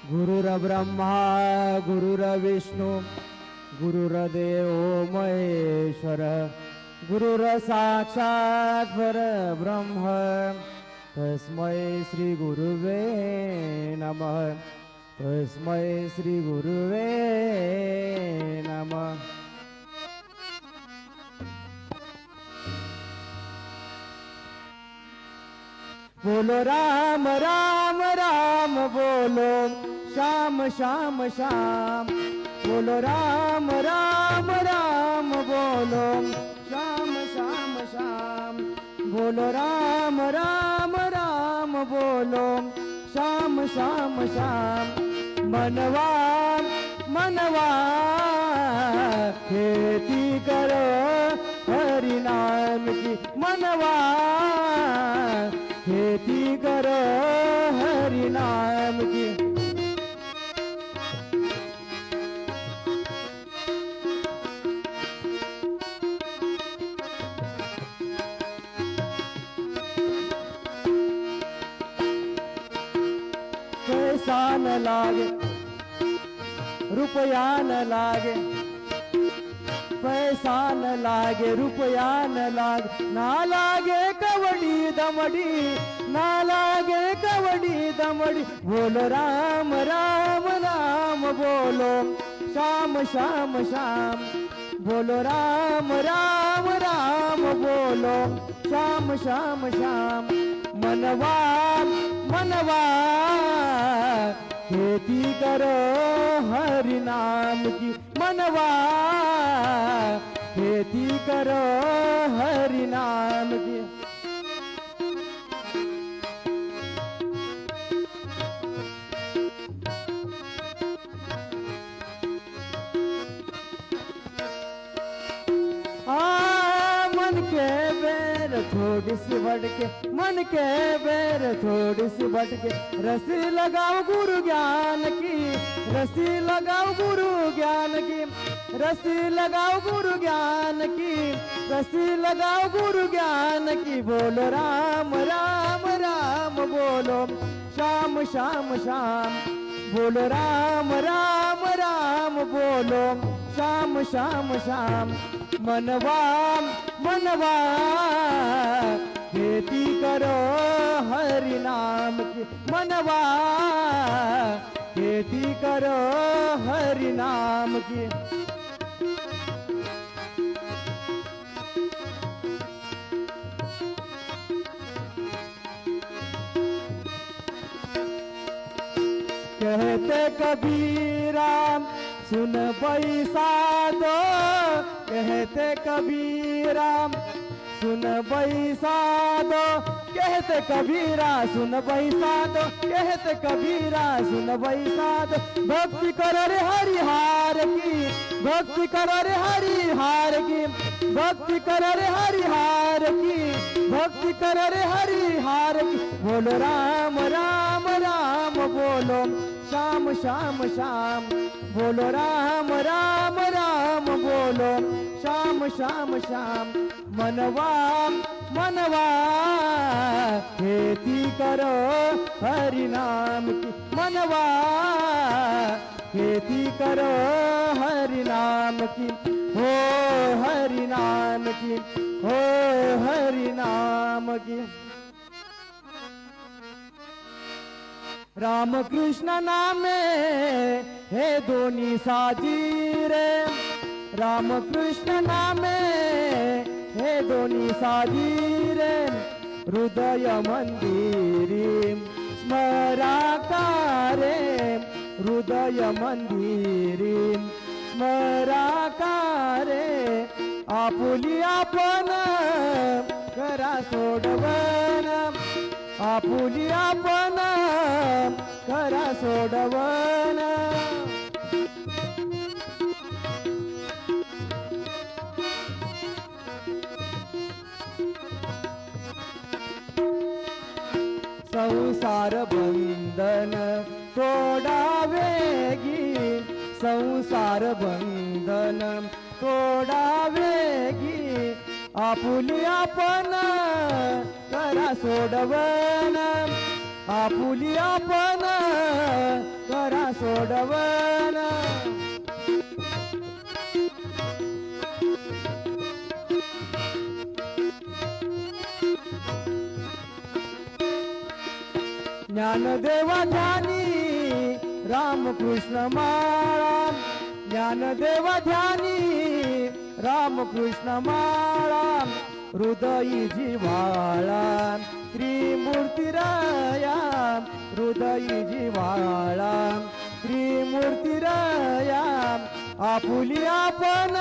गुरुर्ब्रह्मा गुरुर्विष्णू गुरुर्देव महेश्वर गुरुर्साक्षात् परब्रह्म तस्मै श्री गुरुवे नमः तस्मै श्री गुरुवे नमः। बोलो राम राम राम बोलो श्याम श्याम श्याम बोलो राम राम राम बोलो श्याम श्याम श्याम बोलो राम राम राम बोलो श्याम श्याम श्याम। मनवा मनवा खेती करो हरि नाम की मनवा खेती करो हरि नाम की। पैसा न लागे रुपया न लागे पैसा न लागे रुपया न लागे ना लागे कवड़ी दमड़ी ना लागे कवड़ी दमड़ी। बोलो राम राम राम बोलो श्याम श्याम श्याम बोलो राम राम राम बोलो श्याम श्याम श्याम। मनवा मनवा खेती करो हरि नाम की मनवा खेती करो हरि नाम की। मन के बेर थोड़ी सी बढ़ के मन के बेर थोड़ी सी बढ़ के रस्सी लगाओ गुरु ज्ञान की रस्सी लगाओ गुरु ज्ञान की रस्सी लगाओ गुरु ज्ञान की रस्सी लगाओ गुरु ज्ञान की। बोलो राम राम राम बोलो श्याम श्याम श्याम बोलो राम राम राम बोलो श्याम श्याम श्याम। मनवा मनवा खेती करो हरि नाम की मनवा खेती करो हरि नाम की। कहते कबीरा सुन पैसा दो कहते कबीरा सुन पैसा दो कहते कबीरा सुन पैसा दो कहते कबीरा सुन पैसा दो। भक्ति करो रे हरिहार की भक्ति करो रे हरिहार की भक्ति करो रे हरिहार की भक्ति करो रे हरिहार की। बोलो राम राम राम बोलो श्याम श्याम श्याम बोलो राम राम राम बोलो श्याम श्याम श्याम। मनवा मनवा खेती करो हरि नाम की मनवा खेती करो हरि नाम की हो हरि नाम की हो हरि नाम की। राम कृष्ण नामे हे दोनी साजी रे राम कृष्ण नामे हे दोनी साजी रे। हृदय मंदिरी स्मराकारे हृदय मंदिरी स्मराकारे। आपुली आपण करा सोडवन आपुली आपण करा सोडवन। संसार बंधन तोडावेगी संसार बंधन तोडावेगी। आपुली आपण करा सोडवन आपुली आपण करा सोडवन ज्ञानदेवा ध्यानी रामकृष्ण माळा ज्ञानदेवा ध्यानी रामकृष्ण माळा हृदयी जिव्हाळा त्रिमूर्तिराया हृदयी जिव्हाळा त्रिमूर्तिराया आपुली आपण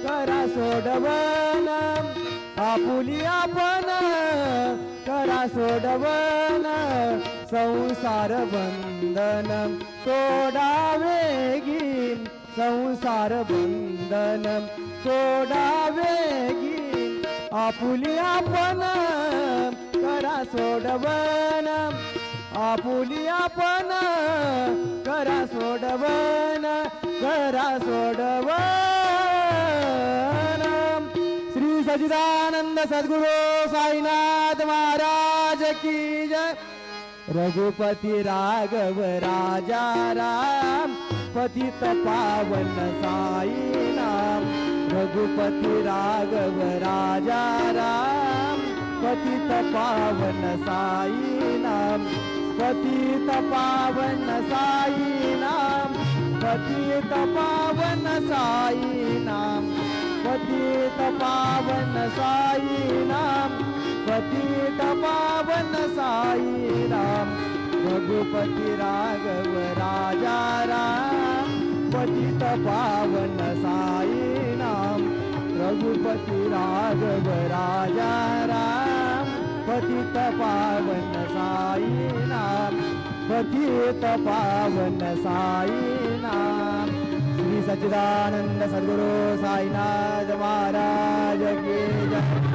करा सोडवन आपुली आपण करा सोडवन संसार बंधन तोडावेगी संसार बंधन तोडावेगी आपुली आपण करा सोडवन आपुली आपण करा सोडवन करा सोडवन श्री सच्चिदानंद सद्गुरु साईनाथ महाराज की जय रघुपति राघव राजा राम पतित पावन साई नाम रघुपति राघव राजा राम पतित पावन साई नाम पतित पावन साई नाम पतित पावन साई नाम पतित पावन साई नाम पतित पावन साई राम रघुपति राघव राजा राम पतित पावन साई नाम रघुपति राघव राजा राम पतित पावन साई नाम पतित पावन साई नाम श्री सच्चिदानंद सद्गुरु साईनाथ महाराज की जय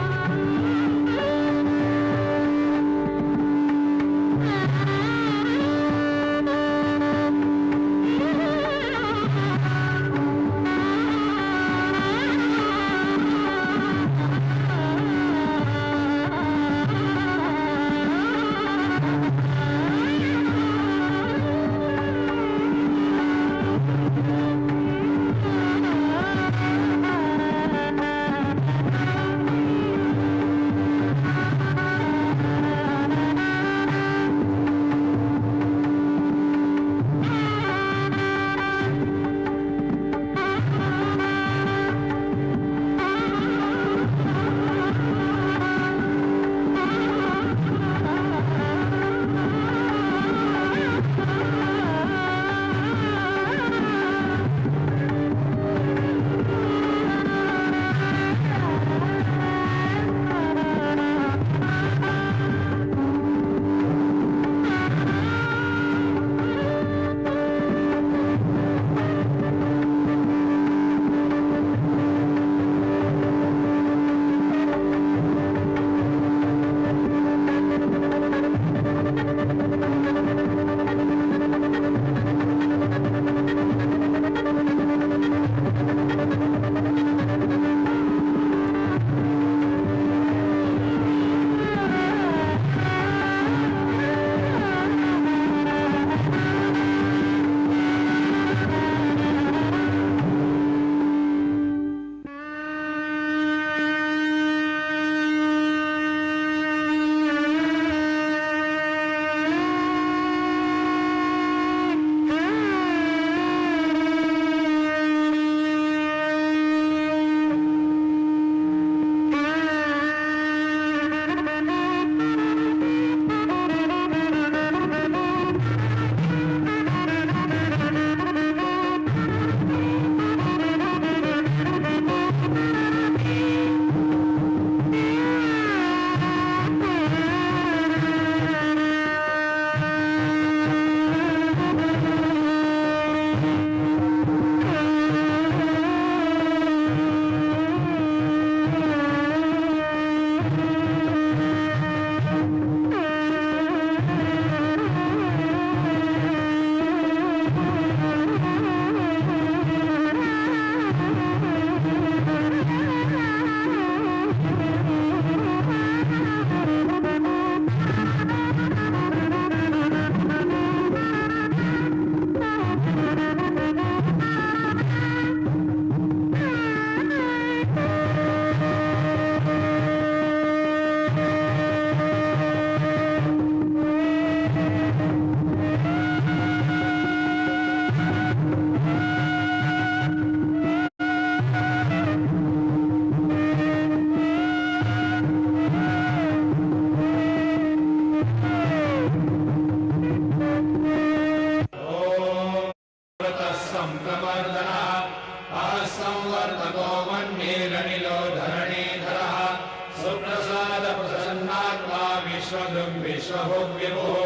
बहुव्यभुः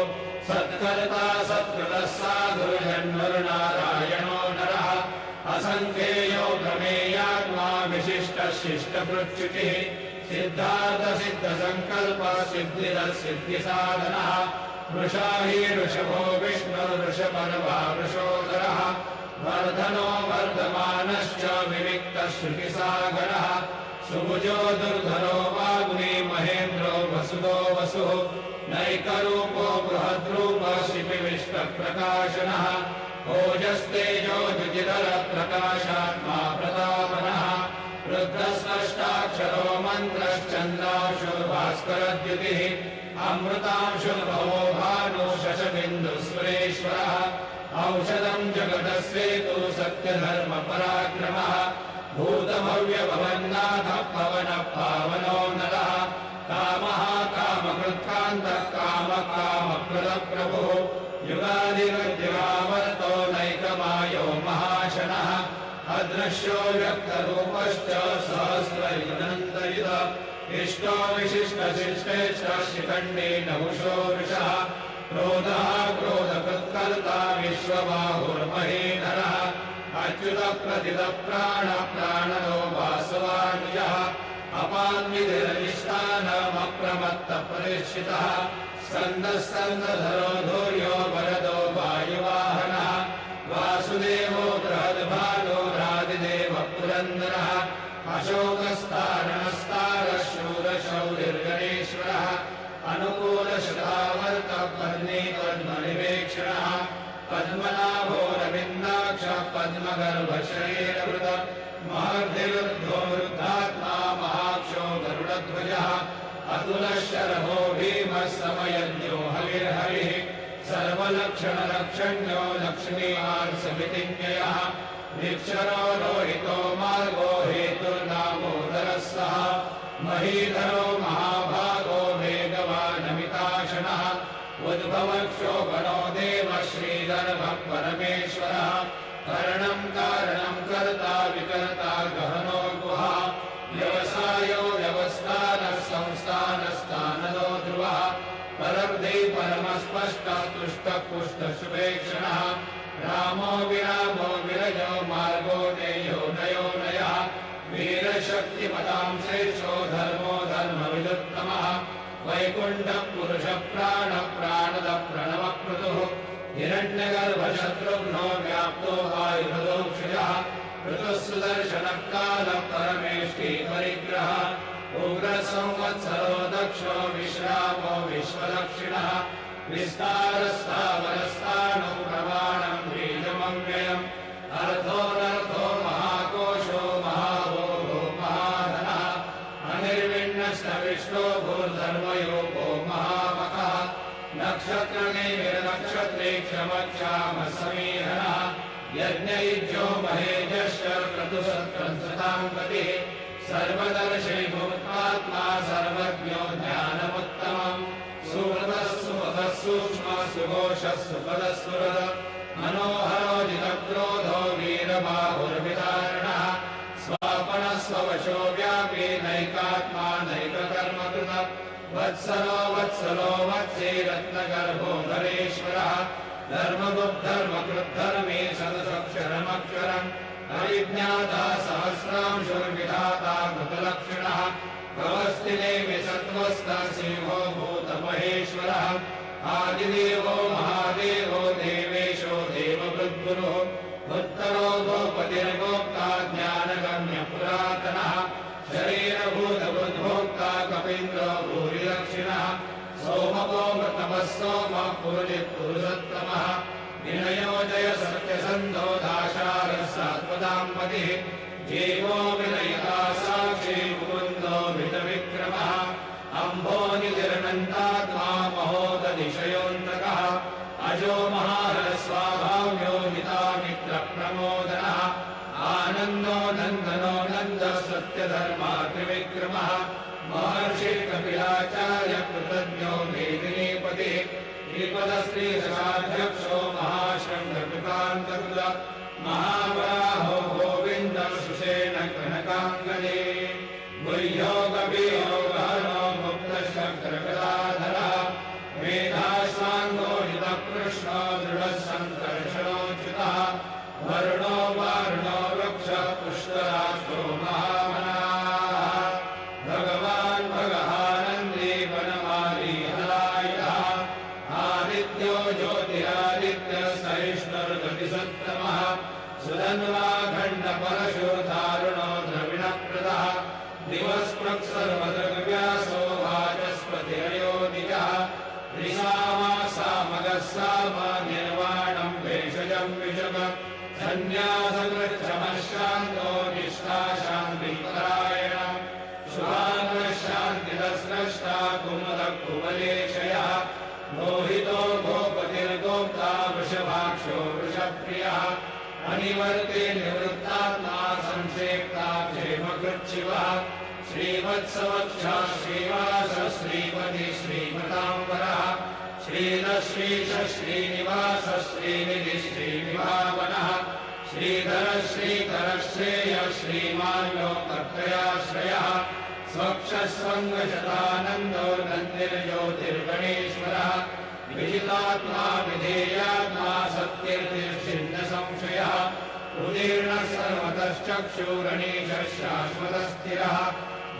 सत्कर्ता सत्कृतः साधुर्जन्मरुनारायणो नरः असङ्ख्येयो प्रमेयात्मा विशिष्टः शिष्टभृच्युतिः सिद्धार्थ सिद्धसङ्कल्प सिद्धिरसिद्धिसाधनः वृषा हि ऋषभो विष्णुर्वृषपर्वा वृषोदरः वर्धनो वर्धमानश्च विविक्तः श्रुतिसागरः सुभुजो दुर्धरो वाग्मी महेन्द्रो वसुदो वसुः नैकरूपो बृहद्रूपः शिपिविष्टप्रकाशनः ओजस्तेजो द्युतिधरप्रकाशात्मा प्रतापनः रुद्रस्पष्टाक्षरो मन्त्रश्चन्द्रांशो भास्करद्युतिः अमृतांशो भवो भानो शशबिन्दुस्वरेश्वरः औषधम् जगतस्येतु सत्यधर्मपराक्रमः भूतभव्यभवन्नाथः पवनः पावनो नरः कामः कामकृत्कान्तः कामः कामप्रदप्रभुः युगादिवद्युगावर्तो नैकमायो महाशनः अदृश्यो व्यक्तरूपश्च सहस्रयुगनन्तयुध इष्टो विशिष्टशिष्टेश्च शिखण्डी नहुषो वृषः क्रोधः क्रोधकृत्कर्ता विश्वबाहुर्महीधरः अच्युतप्रथितप्राणप्राणनो वासवानुजः अपान्विधिरधिष्ठानमप्रमत्तप्रतिष्ठितः स्कन्दस्कन्दधरो धूर्यो वरदो वायुवाहनः वासुदेवो बृहद्भानो रादिदेव पुरन्दरः अशोकस्तारणस्तारः शूरशौरिर्गणेश्वरः अनुकूलशतावर्तः पद्मीपद्मनिवेक्षणः पद्मनाभोरविन्दाक्षः पद्मगर्भशरीरवृतः महर्धिरुद्धो वृद्धात्मा महाक्षो गरुडध्वजः अतुलशरभो भीमः समयज्ञो हविर्हरिः सर्वलक्षणलक्षण्यो लक्ष्मीवान् समितिज्ञयः निक्षरो रोहितो मार्गो हेतुर्नामोदरः सः महीधरो महाभागो वेगवानमिताशनः उद्भवक्षोभनो देवः श्रीधर्मः परमेश्वरः करणम् कारणम् कर्ता विकर्ता गहनो गुहा व्यवसायो व्यवस्थानः संस्थानस्थानदो ध्रुवः परब्धि परमस्पष्टः तुष्टः पुष्टशुभेक्षणः रामो विरामो विरजो मार्गो नेयो नयो नयः वीरशक्तिमतां श्रेष्ठो धर्मो धर्मविदुत्तमः वैकुण्ठः पुरुषः प्राणः प्राणदः प्रणवक्रतुः हिरण्यगर्भशत्रुघ्नो व्याप्तो वायुहृदोक्षजः ऋतुः सुदर्शनः कालः परमेष्टि परिग्रहः उग्रसंवत्सरो दक्षो विश्रामो विश्वदक्षिणः विस्तारस्थावरस्थानो प्रमाणम् बीजमव्ययम् अर्थोऽनर्थो महाकोशो महाभोगो महाधनः अनिर्विण्णस्तविष्टो भूर्धर्मयोगो महामखः नक्षत्रनिर्नक्षत्रे क्षमक्षामः समीहनः यज्ञयुज्यो महेजश्च क्रतुसत्त्वंसतां गतिः सर्वदर्शी भूत्मात्मा सर्वज्ञो ध्यानमुत्तमम् सुहृदः सुमुखः सूक्ष्मः सुघोषः सुपदः मनोहरो जितक्रोधो वीरबाहुर्विदारणः स्वापनः स्ववशो व्यापी नैकात्मा नैककर्मकृतः वत्सलो वत्सलो वत्से रत्नगर्भो धरेश्वरः धर्मगुप्धर्मकृद्धर्मे सदसक्षरमक्षरम् अविज्ञाता सहस्रांशुर्विधाता कृतलक्षणः भवस्थिदेवि सत्त्वस्थः सिंहो भूतमहेश्वरः आदिदेवो महादेवो देवेशो देवभृद्गुरुः उत्तरो गोपतिर्गोप्ता ज्ञानगम्यपुरातनः शरीरभूतबुद्भोक्ता कपीन्द्रो भूरिदक्षिणः सोमको मृतमः सोमः पुरुषोत्तमः विनयो जय सत्यसन्धो दाशारः सात्वताम्पतिः जीवो विनयिता साक्षी मुकुन्दो वितविक्रमः अम्भोनिधिरनन्तात्मा महोदधिशयोऽन्तकः अजो महारस्वाभाव्यो नितामित्रप्रमोदनः आनन्दो नन्दनो नन्दः सत्यधर्मा त्रिविक्रमः महर्षि कपिलाचार्य कृतज्ञो मेदिनीपतिः श्रीपदश्रीदशाध्यक्षो महाशङ्खकृतान्तकृत महावराहो गोविन्दः सुषेण कनकाङ्गने गुह्यो गभीरो गहनो मुक्तशङ्करकलाधरः मेधा सत्तमः सुधन्वाखण्डपरशुर्दारुणो द्रविणप्रदः दिवस्पृक्सर्वदृग्व्यासो वाचस्पतिरयोनिजः त्रिसामासामगः सामा निर्वाणम् भेषजम् विषम सन्न्यासकृच्छमशान्तो निष्ठाशान्तिपरायण शुभाङ्गशान्तिरस्रष्टा कुमुदकुवलेशयः मोहितो गोपतिर्गोप्ता वृषभाक्षो वृषप्रियः अनिवर्ते निवृत्तात्मा संक्षेप्ता क्षेमकृच्छिवः श्रीवत्सवक्षा श्रीवास श्रीपति श्रीमताम्बरः श्रीरश्रीश श्रीनिवास श्रीनिधि श्रीनिभावनः श्रीधर श्रीकरश्रेय श्रीमान्योकत्रयाश्रयः स्वक्षस्वङ्गशतानन्दो नन्दिर्ज्योतिर्गणेश्वरः विजितात्मा विधेयात्मा सत्कीर्तिर्छिन्न संशयः उदीर्णः सर्वतश्चक्षुरणीशः शाश्वतस्थिरः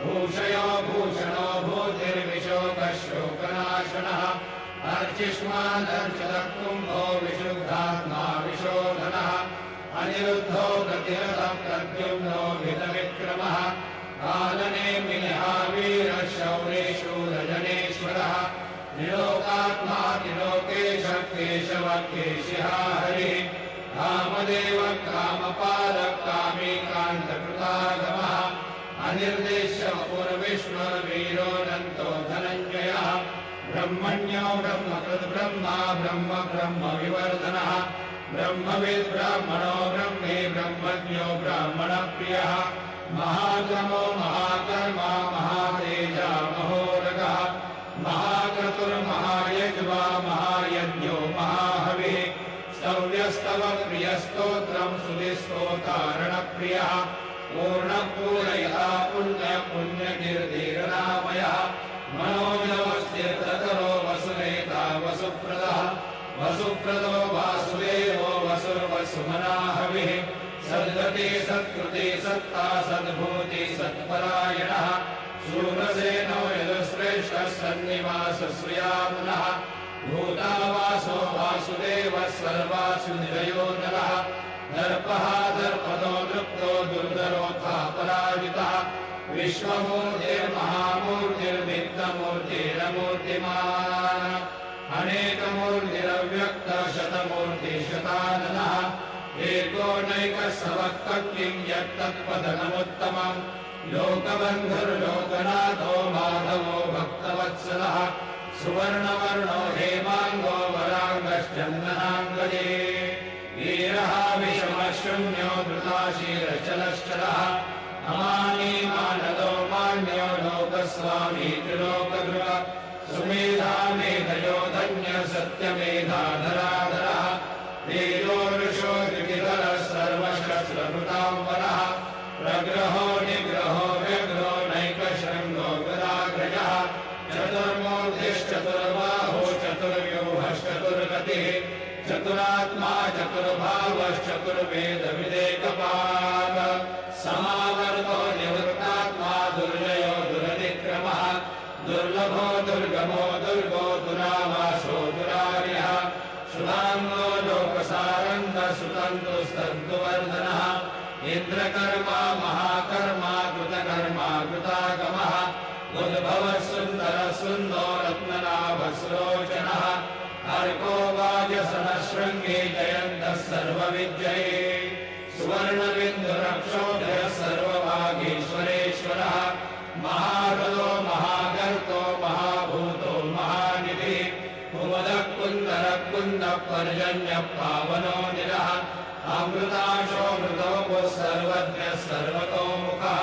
भूषयो भूषणो भूतिर्विशोकः शोकनाशनः अर्चिष्मादर्चितः कुम्भो विशुद्धात्मा विशोधनः अनिरुद्धो गतिरथः प्रद्युम्नो हितविक्रमः कालनेमिनिहावीरः शौरेशूरजनेश्वरः निलोकात्मा त्रिलोकेशः केशवः केशिः हरिः कामदेवः कामपालः कामीकान्तकृतागमः अनिर्देश्य वपुर्विष्णुर्वीरोऽनन्तो धनञ्जयः ब्रह्मण्यो ब्रह्मकृद्ब्रह्मा ब्रह्म ब्रह्मविवर्धनः ब्रह्मविद् ब्राह्मणो ब्रह्मे ब्रह्मज्ञो ब्राह्मणप्रियः महागमो महाकर्मा महातेजा महोरगः महाक्रतुर्महायज्वा महायज्ञो महाहविः स्तव्यस्तव प्रियस्तोत्रम् सुधिस्तोतारणप्रियः पूर्णपूरयः पुण्यपुण्यकीर्तिरनामयः मनोजवस्तीर्थकरो वसुनेता वसुप्रदः वसुप्रदो वासुदेवो वसुर्वसुमनाहविः सद्गति सत्कृति सत्ता सद्भूति सत्परायणः शूरसेनो यदुश्रेष्ठः सन्निवासश्रियामुनः भूतावासो वासुदेवः सर्वासु निरयो नरः दर्पः दर्पदो दृप्तो दुर्धरोऽथा पराजितः विश्वमूर्तिर्महामूर्तिर्नित्यमूर्तिरमूर्तिमान् अनेकमूर्तिरव्यक्तः शतमूर्तिशताननः एको नैकः सवक्तकिं यत्तत्पदनमुत्तमम् लोकबन्धुर्लोकनाथो माधवो भक्तवत्सलः सुवर्णवर्णो हेमाङ्गो वराङ्गश्चन्दनाङ्गजे वीरः विषमशून्यो धृताशीरश्चलश्चलः अमानी मानदो मान्यो लोकस्वामी त्रिलोकध्रुव सुमेधा मेधयो धन्य सत्यमेधाधराधरः तेजो ऋषो द्विविधरः सर्वशस्त्रभृताम्बरः प्रग्रहो निग्रहो व्यग्रो नैकशृङ्गो गदाग्रजः चतुर्मूर्तिश्चतुर्बाहो चतुर्व्यूहश्चतुर्गतिः चतुरात्मा चतुर्भावश्चतुर्वेदविदेकपाद समावर्तो निवृत्तात्मा दुर्जयो दुरतिक्रमः दुर्लभो दुर्गमो दुर्गो दुरावासो दुरार्यः शुभाङ्गो लोकसारङ्गः सुतन्तुस्तन्तुवर्धनः इन्द्रकर्मा महाकर्मा कृतकर्मा कृतागमः उद्भवः सुन्दरः सुन्दो रत्ननाभस्रोचनः अर्को वाजसनः शृङ्गे जयन्तः सर्वविद्यये सुवर्णबिन्दुरक्षोभ्यः सर्वभागीश्वरेश्वरः महारथो महागर्तो महाभूतो महानिधिः कुमुदः कुन्दरः कुन्दः पर्जन्यः पावनो निरः अमृताशोऽमृतोपः सर्वज्ञः सर्वतोमुखः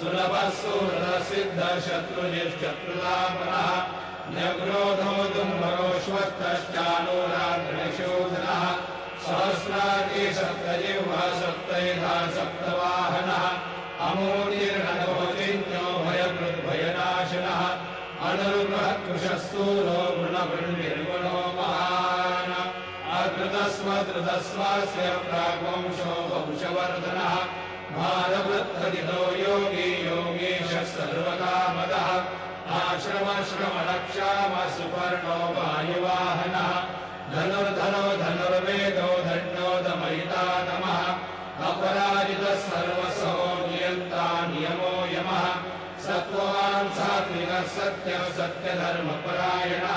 सुलभः सुहृदः सिद्धः शत्रुजिश्चत्रुतापनः न्यग्रोधो दुम्भरोश्वस्तश्चानूराद्रनिशोधनः सहस्रार्ति सप्तजिह्वः सप्तैधा सप्तवाहनः अमूर्तिर्नगो चिन्त्यो भयकृद्भयनाशनः अनुर्बृहत्कृशः सूरो गुणवृन्निर्गुणो महान् अकृतस्वधृतस्वास्य प्राग्वंशो वंशवर्धनः भारवृद्धदितो योगी योगीशः सर्वकामदः आश्रमश्रमणक्षाम सुपर्णो वायुवाहनः धनुर्धरो धनुर्वेदो दण्डोदमय सत्यः सत्यधर्मपरायणः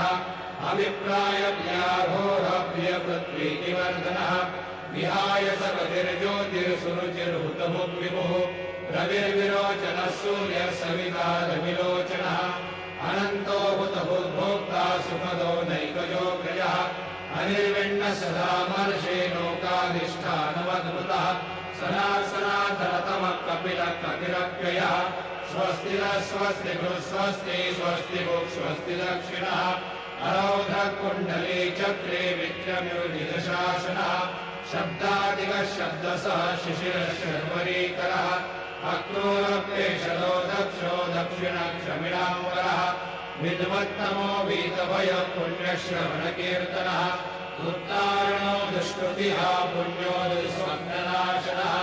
अभिप्रायव्याघोरप्रियपृथ्वीतिवर्धनः विहाय सकतिर्ज्योतिर्सुरुचिर्हुतभुग्विभुः रविर्विरोचनः सूर्यः सविता रविलोचनः अनन्तो हुतभुद्भोक्ता सुखदो नैकजोग्रजः अनिर्विण्णः सदामर्षे लोकाधिष्ठानवद्भुतः सनातनतमः कपिलः कपिरव्ययः स्वस्ति नः स्वस्ति स्वस्ति स्वस्ति स्वस्ति दक्षिणः अरौधकुण्डले चक्रे विक्रम्योनिदशासनः शब्दादिकः शब्दसः शिशिरः शर्वरीकरः अक्रूरप्रेषदो दक्षो दक्षिणक्षमिणाम्बरः विद्वत्तमो वीतभयः पुण्यश्रवणकीर्तनः उत्तारणो दुष्कृतिः पुण्यो दुःस्वप्ननाशनः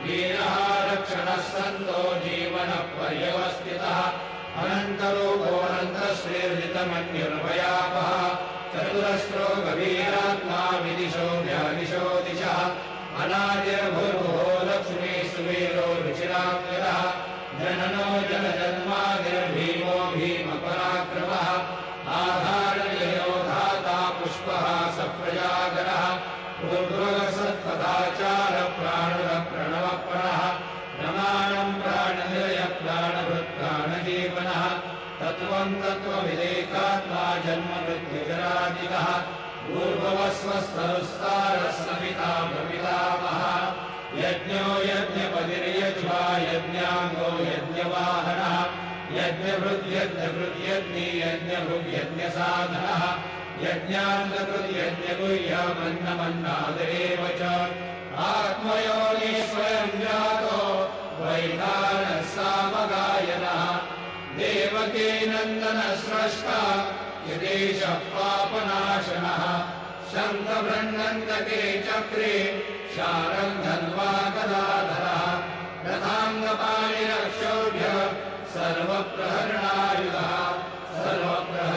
वीरः रक्षणः सन्तो जीवनः पर्यवस्थितः अनन्तरूपोऽनन्तश्रीर्जितमन्युर्भयापः चतुरस्रो गभीरात्मा विदिशो व्यादिशो दिशः अनादिर्भुर्भुवो लक्ष्मी सुवीरो रुचिराक्षरः जननो जनजन्मादिर्भीमो भीमपराक्रमः आधारनिलयो धाता पुष्पः सप्रजागरः पूर्वसत्पदाचारः प्राणुरः प्रणवप्रणः प्रमाणम् प्राणनिलयः प्राणभृत्प्राणजीवनः तत्त्वम् तत्त्वविदेकात्मा जन्ममृत्युजरादिकः पूर्ववस्वस्तरुस्तारः सविता प्रपितामहः यज्ञो यज्ञपतिर्यज्वा यज्ञाङ्गो यज्ञवाहनः यज्ञभृद्यज्ञभृद्यज्ञी यज्ञभृग्यज्ञसाधनः यज्ञाङ्गकृद्यज्ञगुह्यमन्नमन्नादेव च आत्मयोनि स्वयं जातो वैधानः सामगायनः देवकी नन्दनः स्रष्टा यदेशः पापनाशनः शङ्खबृह्णन्तके चक्रे शारम् धन्वा गदाधरः रथाङ्गपाणिरक्षोभ्य सर्वप्रहरणायुधः सर्वप्रहर